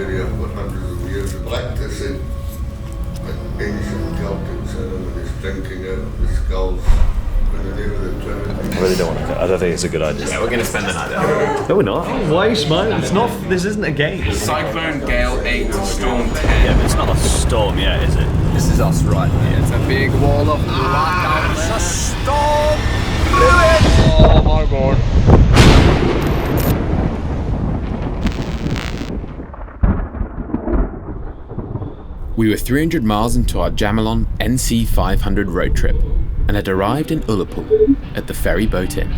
area for hundreds of years, practicing ancient Celtic ceremonies, drinking out of the skulls in the name of the Trinity. I really don't want to. I don't think it's a good idea. Yeah, we're going to spend the night there. No, we're not. Why are you smiling? It's not. This isn't a game. Cyclone, gale 8, storm 10. Yeah, but it's not a storm yet, is it? This is us right here. It's a big wall of black. It's a storm! Oh my god. We were 300 miles into our Jamalon NC500 road trip and had arrived in Ullapool at the Ferryboat Inn.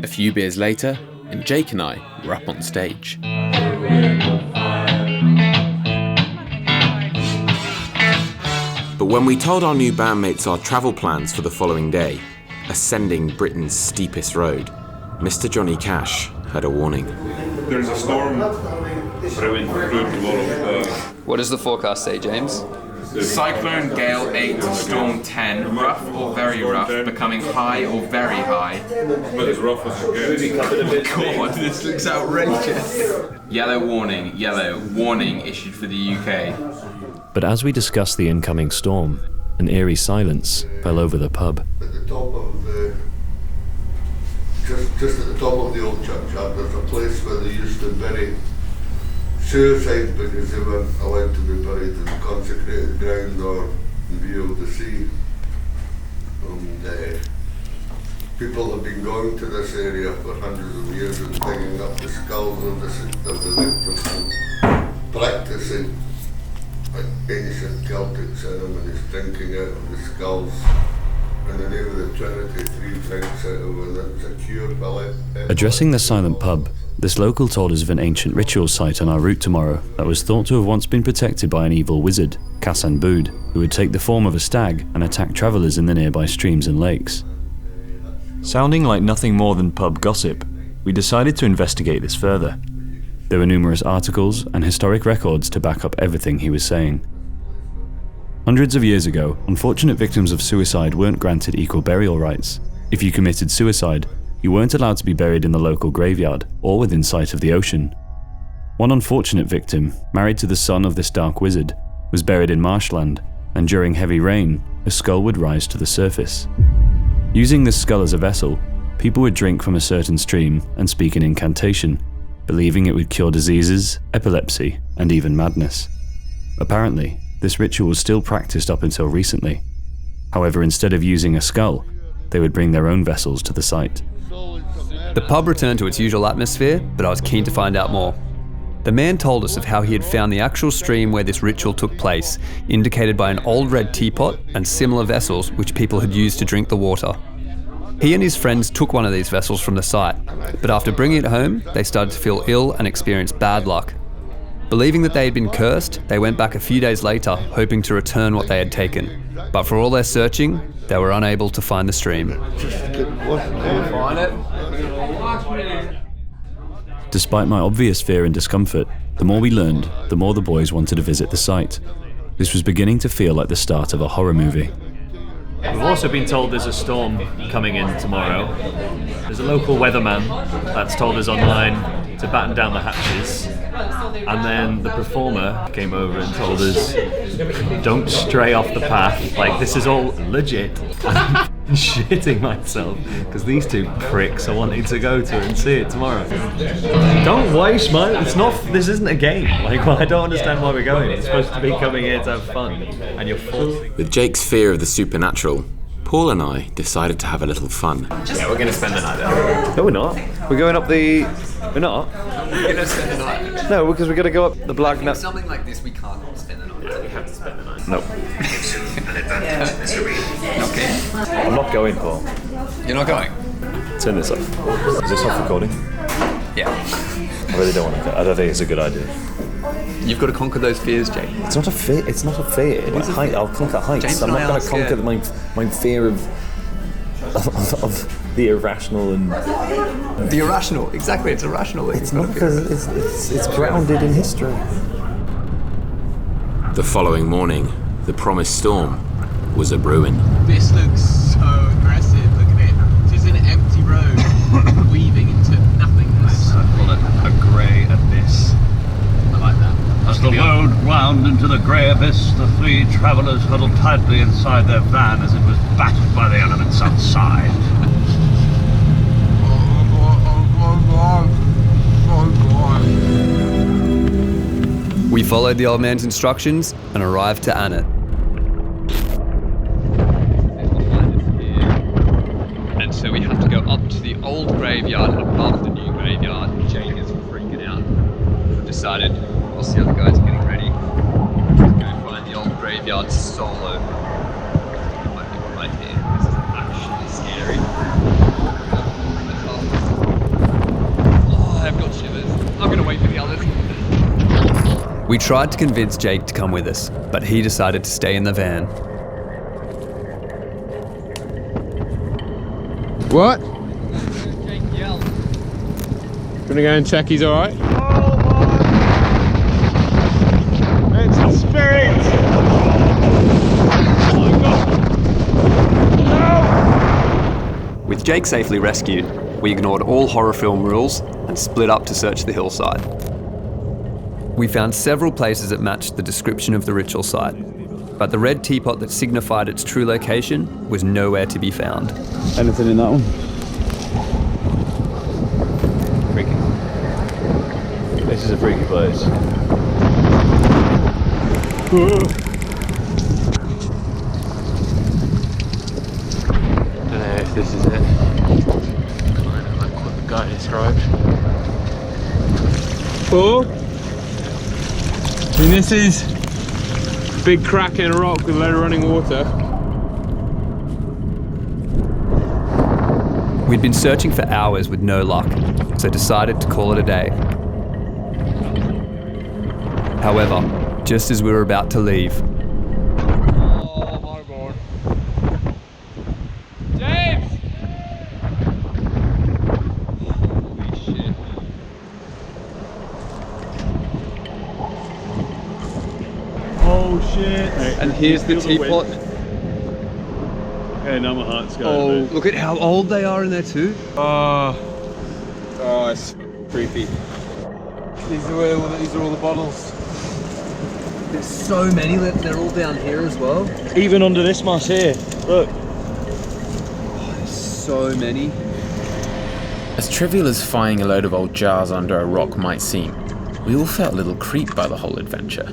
A few beers later, and Jake and I were up on stage. But when we told our new bandmates our travel plans for the following day, ascending Britain's steepest road, Mr. Johnny Cash had a warning. There's a storm brewing through tomorrow. What does the forecast say, James? Cyclone, gale 8, storm 10, rough or very rough, becoming high or very high. But as rough as it gets. God, this looks outrageous. Yellow warning issued for the UK. But as we discussed the incoming storm, an eerie silence fell over the pub. At the top of the, just at the top of the old churchyard, there's a place where they used to bury suicides because they weren't allowed to be buried in consecrated ground or in view of the sea. And people have been going to this area for hundreds of years and digging up the skulls of the victims and practicing ancient Celtic ceremonies, drinking out of the skulls in the name of the Trinity, 3 drinks out of it, and it's a cure for life. Addressing the silent pub, this local told us of an ancient ritual site on our route tomorrow that was thought to have once been protected by an evil wizard, Cassan Bood, who would take the form of a stag and attack travellers in the nearby streams and lakes. Sounding like nothing more than pub gossip, we decided to investigate this further. There were numerous articles and historic records to back up everything he was saying. Hundreds of years ago, unfortunate victims of suicide weren't granted equal burial rights. If you committed suicide, you weren't allowed to be buried in the local graveyard or within sight of the ocean. One unfortunate victim, married to the son of this dark wizard, was buried in marshland, and during heavy rain, a skull would rise to the surface. Using this skull as a vessel, people would drink from a certain stream and speak an incantation, believing it would cure diseases, epilepsy, and even madness. Apparently, this ritual was still practiced up until recently. However, instead of using a skull, they would bring their own vessels to the site. The pub returned to its usual atmosphere, but I was keen to find out more. The man told us of how he had found the actual stream where this ritual took place, indicated by an old red teapot and similar vessels which people had used to drink the water. He and his friends took one of these vessels from the site, but after bringing it home, they started to feel ill and experience bad luck. Believing that they had been cursed, they went back a few days later, hoping to return what they had taken. But for all their searching, they were unable to find the stream. Despite my obvious fear and discomfort, the more we learned, the more the boys wanted to visit the site. This was beginning to feel like the start of a horror movie. We've also been told there's a storm coming in tomorrow. There's a local weatherman that's told us online to batten down the hatches. And then the performer came over and told us, don't stray off the path. Like, this is all legit. I'm shitting myself because these two pricks are wanting to go to and see it tomorrow. Don't waste mine. It's not. This isn't a game. Like, well, I don't understand why we're going. It's supposed to be coming here to have fun, and you're forcing. With Jake's fear of the supernatural, Paul and I decided to have a little fun. Yeah, we're going to spend the night there. No, we're not. We're going up the. We're not. We're going to spend the night. No, because we're going to go up the Bealach. With something like this, we can't spend the night. Yeah, we have to spend the night. No. Okay. I'm not going, Paul. You're not going? Turn this off. Is this off recording? Yeah. I really don't want to. I don't think it's a good idea. You've got to conquer those fears, Jake. It's not a fear. It's not a fear. Like height, I'll conquer heights. James I'm and not I going are to conquer scared. my fear of the irrational and. The irrational, exactly. It's irrational. It's not because it's grounded in history. The following morning, the promised storm was a brewing. This looks so aggressive. Look at it. This is an empty road weaving into nothingness. I call it aggressive. As the road wound into the grey abyss, the three travellers huddled tightly inside their van as it was battered by the elements outside. We followed the old man's instructions and arrived to Annat. And so we have to go up to the old graveyard and above the new graveyard. Jake is freaking out. We've decided, whilst the other guys are getting ready, to go find the old graveyard solo. It might be right here. This is actually scary. Oh, I've got shivers. I'm gonna wait for the others. We tried to convince Jake to come with us, but he decided to stay in the van. What? Jake yelled. Gonna go and check he's alright? It's the spirit! Oh my god! No! With Jake safely rescued, we ignored all horror film rules and split up to search the hillside. We found several places that matched the description of the ritual site, but the red teapot that signified its true location was nowhere to be found. Anything in that one? Freaky. This is a freaky place. Don't know if this is it. Kind of like what the guy described. Oh! I mean, this is a big crack in a rock with a load of running water. We'd been searching for hours with no luck, so decided to call it a day. However, just as we were about to leave, Oh my god. James! Holy shit. Oh shit. and here's the teapot. Okay, now my heart's going. Oh, look at how old they are in there too. Oh, it's creepy. These are all the bottles. There's so many, they're all down here as well. Even under this moss here. Look. There's so many. As trivial as finding a load of old jars under a rock might seem, we all felt a little creeped by the whole adventure.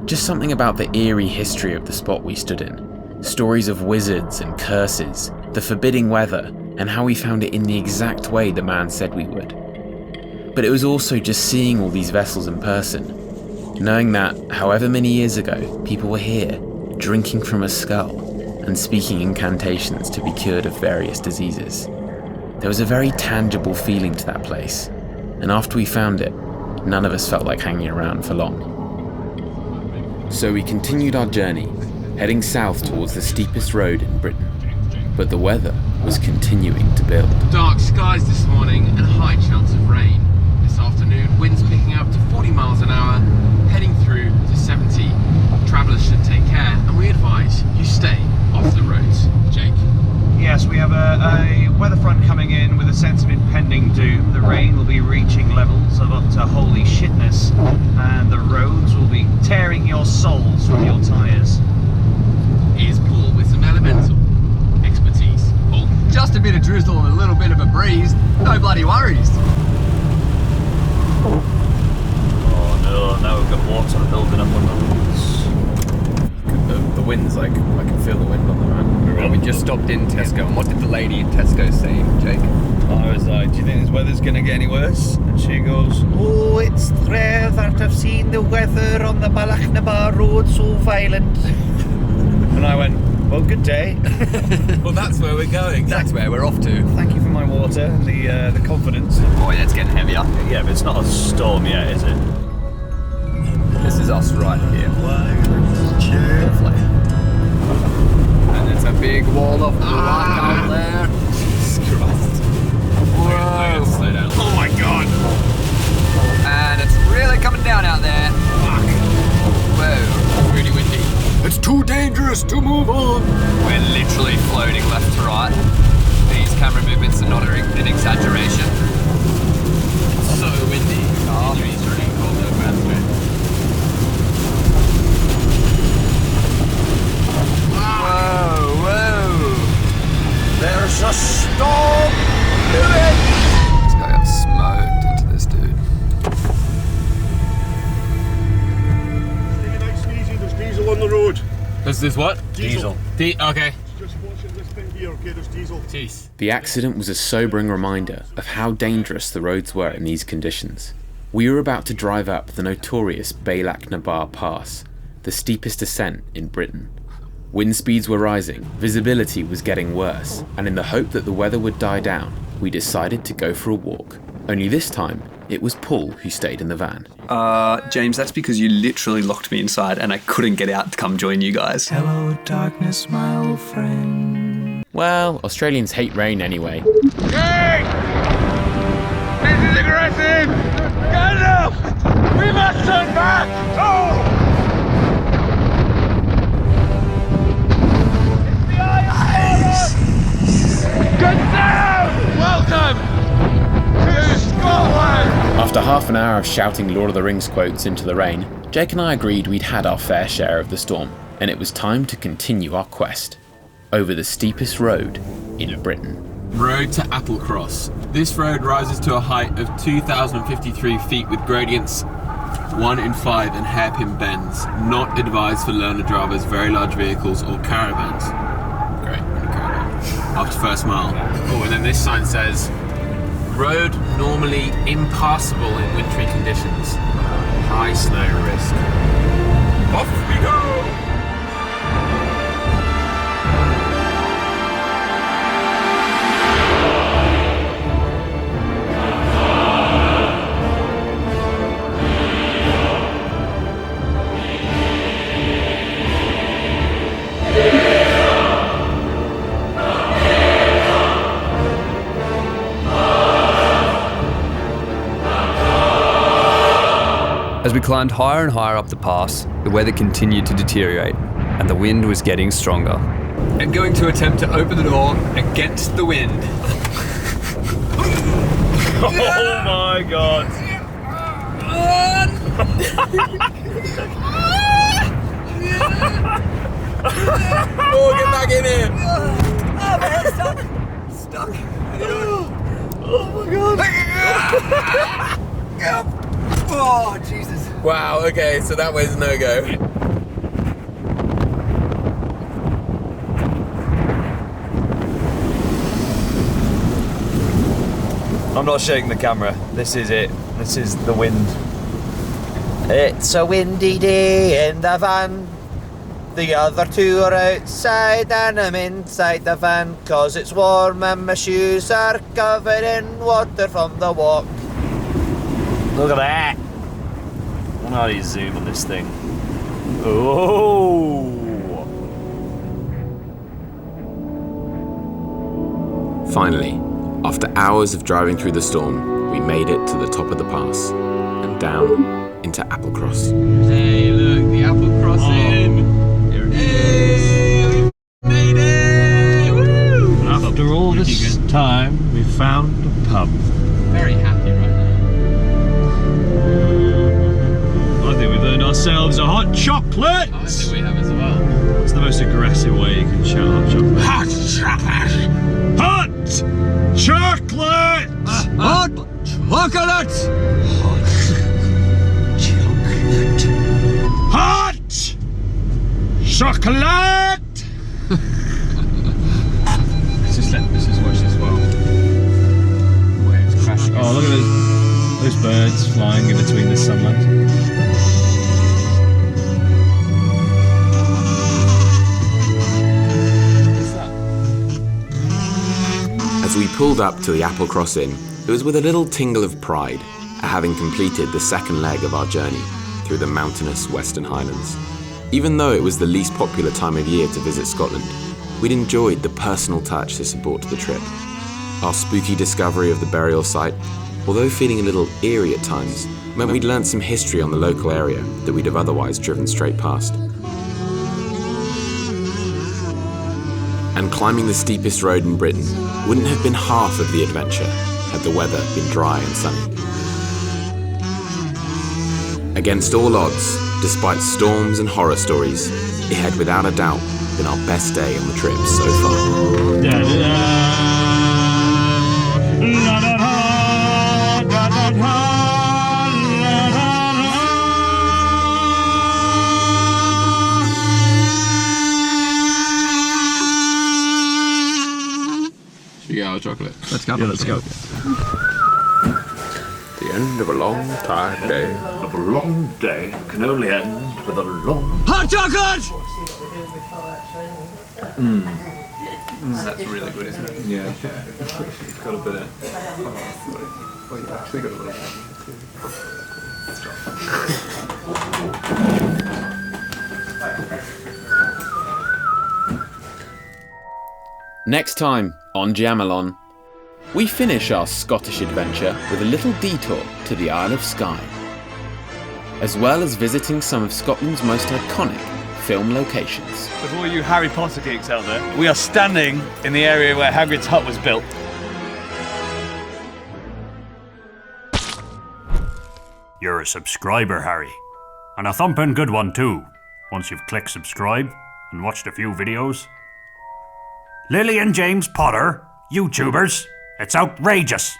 Just something about the eerie history of the spot we stood in. Stories of wizards and curses, the forbidding weather, and how we found it in the exact way the man said we would. But it was also just seeing all these vessels in person, knowing that, however many years ago, people were here, drinking from a skull, and speaking incantations to be cured of various diseases. There was a very tangible feeling to that place, and after we found it, none of us felt like hanging around for long. So we continued our journey, heading south towards the steepest road in Britain. But the weather was continuing to build. Dark skies this morning and high chance of rain. This afternoon, winds picking up to 40 miles an hour, heading through to 70. Travellers should take care, and we advise you stay off the roads. Jake? Yes, we have a weather front coming in with a sense of impending doom. The rain will be reaching levels of up to holy shitness, and the roads will be tearing your souls from your tyres. Here's Paul with some elemental expertise. Paul? Just a bit of drizzle and a little bit of a breeze, no bloody worries. Oh no, now we've got water building up on the roads. The wind's like, I can feel the wind on the van. Well, we just stopped in Tesco, and what did the lady in Tesco say, Jake? I was like, do you think this weather's going to get any worse? And she goes, oh, it's rare that I've seen the weather on the Bealach road so violent. And I went, well, good day. Well, that's where we're going. That's where we're off to. Thank you for my water and the confidence. Boy, that's getting heavier. Yeah, but it's not a storm yet, is it? This is us right here. Lovely. And it's a big wall of rock out there. Jesus Christ. Whoa. Slow down. Oh my god. And it's really coming down out there. Fuck. Whoa. It's really windy. It's too dangerous to move on. We're literally floating left to right. These camera movements are not an exaggeration. It's so windy. Oh. He's running cold over that straight. Diesel. Okay. Just watch this thing here, okay? There's diesel. Jeez. The accident was a sobering reminder of how dangerous the roads were in these conditions. We were about to drive up the notorious Bealach Pass, the steepest ascent in Britain. Wind speeds were rising, visibility was getting worse, and in the hope that the weather would die down, we decided to go for a walk. Only this time, it was Paul who stayed in the van. James, that's because you literally locked me inside and I couldn't get out to come join you guys. Hello, darkness, my old friend. Well, Australians hate rain anyway. Hey! This is aggressive! Gandalf! We must turn back! Oh! It's the Isle of Skye! Good down! Welcome to Scotland! After half an hour of shouting Lord of the Rings quotes into the rain, Jake and I agreed we'd had our fair share of the storm, and it was time to continue our quest over the steepest road in Britain. Road to Applecross. This road rises to a height of 2,053 feet with gradients 1 in 5 and hairpin bends. Not advised for learner drivers, very large vehicles or caravans. Great, we're in a caravan. After first mile. Oh, and then this sign says, road normally impassable in wintry conditions. High snow risk. Off we go! As we climbed higher and higher up the pass, the weather continued to deteriorate, and the wind was getting stronger. I'm going to attempt to open the door against the wind. Oh my god! Oh, get back in here! Oh, man, stuck. Stuck. Oh my god. Oh, Jesus. Wow, okay, so that way's no go. I'm not shaking the camera. This is it. This is the wind. It's a windy day in the van. The other two are outside and I'm inside the van, 'cause it's warm and my shoes are covered in water from the walk. Look at that. How do you zoom on this thing? Oh! Finally, after hours of driving through the storm, we made it to the top of the pass and down into Applecross. Hey, look, the Applecross Inn! Here it is! We made it! Woo! After all this time, we found a pub. Very happy right now. I think we've earned ourselves a hot chocolate! I think we have as well. It's the most aggressive way you can shout hot chocolate. Hot chocolate! Hot chocolate! Hot chocolate! Hot chocolate! Let's just watch this well. Waves crashing. Oh, look at those birds flying in between the sunlight. As we pulled up to the Applecross Inn, it was with a little tingle of pride at having completed the second leg of our journey through the mountainous Western Highlands. Even though it was the least popular time of year to visit Scotland, we'd enjoyed the personal touch this had brought to the trip. Our spooky discovery of the burial site, although feeling a little eerie at times, meant we'd learnt some history on the local area that we'd have otherwise driven straight past. And climbing the steepest road in Britain wouldn't have been half of the adventure had the weather been dry and sunny. Against all odds, despite storms and horror stories, it had without a doubt been our best day on the trip so far. 3-hour chocolate. Let's go. Let's go. The end of a long, tired day. Of a long day can only end with a long... Hot chocolate! That's really good, isn't it? Yeah. It's got a bit of... Well, you actually got a little Next time on Jamalon, we finish our Scottish adventure with a little detour to the Isle of Skye, as well as visiting some of Scotland's most iconic film locations. With all you Harry Potter geeks out there, we are standing in the area where Hagrid's hut was built. You're a subscriber, Harry. And a thumping good one too, once you've clicked subscribe and watched a few videos. Lily and James Potter, YouTubers, it's outrageous.